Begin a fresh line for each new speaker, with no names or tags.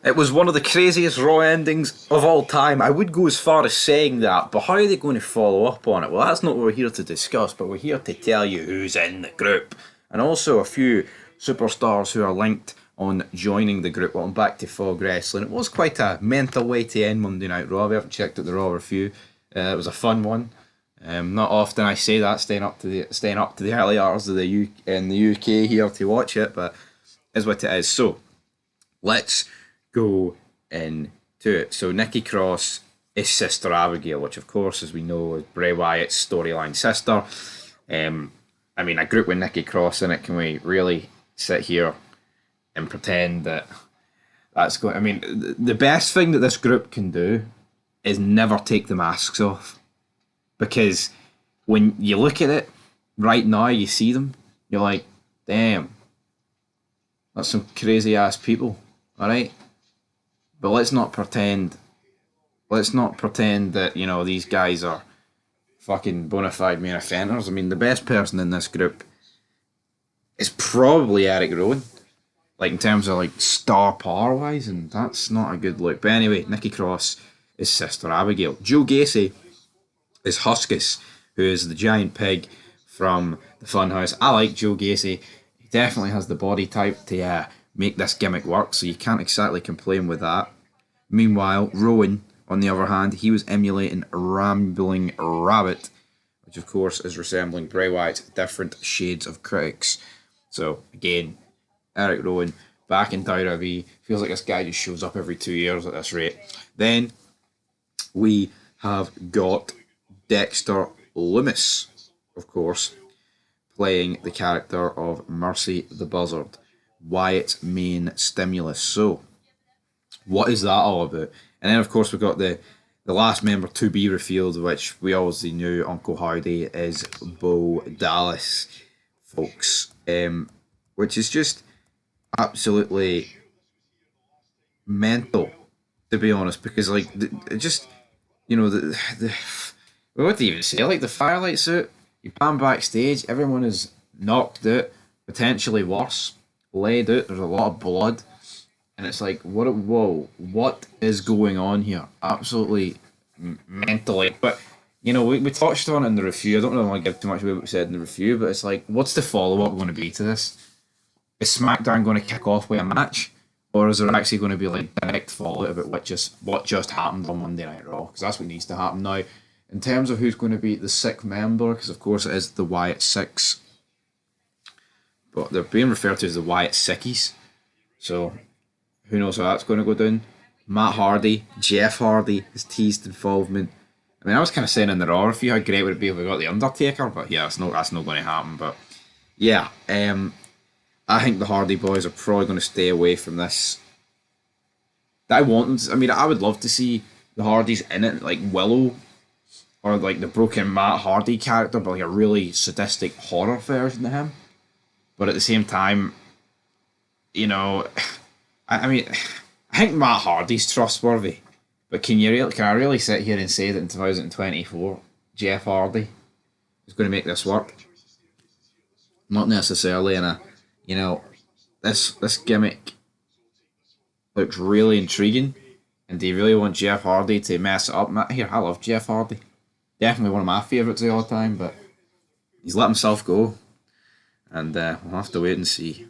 It was one of the craziest Raw endings of all time. I would go as far as saying that, but how are they going to follow up on it? Well, that's not what we're here to discuss, but we're here to tell you who's in the group. And also a few superstars who are linked on joining the group. Well, I'm back to Fog Wrestling. It was quite a mental way to end Monday Night Raw. We haven't checked out the Raw review. It was a fun one. Not often I say that, staying up to the early hours of in the UK here to watch it, but is what it is. So let's go into it. So Nikki Cross is Sister Abigail, which of course, as we know, is Bray Wyatt's storyline sister. I mean, a group with Nikki Cross in it, can we really sit here and pretend that that's going... I mean, the best thing that this group can do is never take the masks off. Because when you look at it right now, you see them, you're like, damn, that's some crazy ass people, alright? But let's not pretend that, you know, these guys are fucking bona fide main offenders. I mean, the best person in this group is probably Eric Rowan, like in terms of like star power wise, and that's not a good look. But anyway, Nikki Cross is Sister Abigail. Joe Gacy is Huskus, who is the giant pig from the Funhouse. I like Joe Gacy. He definitely has the body type to make this gimmick work, so you can't exactly complain with that. Meanwhile, Rowan, on the other hand, he was emulating Rambling Rabbit, which of course is resembling Bray Wyatt's different shades of critics. So again, Eric Rowan back in WWE. Feels like this guy just shows up every 2 years at this rate. Then we have got Dexter Lumis, of course, playing the character of Mercy the Buzzard, Wyatt's main stimulus. So, what is that all about? And then, of course, we've got the last member to be revealed, which we obviously knew Uncle Howdy is Bo Dallas, folks, which is just absolutely mental, to be honest, because, like, it just, you know, what do you even say? Like the Firelight suit, you pan backstage, everyone is knocked out, potentially worse, laid out, there's a lot of blood, and it's like, what is going on here? Absolutely mentally. But, you know, we touched on it in the review. I don't really want to give too much away what we said in the review, but it's like, what's the follow-up going to be to this? Is SmackDown going to kick off with a match? Or is there actually going to be like direct fallout about what just happened on Monday Night Raw? Because that's what needs to happen now. In terms of who's going to be the sixth member, because of course it is the Wyatt Six, but they're being referred to as the Wyatt Sickies. So who knows how that's going to go down? Matt Hardy, Jeff Hardy has teased involvement. I mean, I was kind of saying in the Raw review how great would it be if we got the Undertaker, but yeah, that's not going to happen. But yeah, I think the Hardy Boys are probably going to stay away from this. I would love to see the Hardys in it, like Willow, or like the broken Matt Hardy character, but like a really sadistic horror version of him. But at the same time, you know, I mean, I think Matt Hardy's trustworthy, but can I really sit here and say that in 2024, Jeff Hardy is going to make this work? Not necessarily in a, you know, this gimmick looks really intriguing, and do you really want Jeff Hardy to mess it up? Here, I love Jeff Hardy. Definitely one of my favourites of all time, but he's let himself go, and we'll have to wait and see.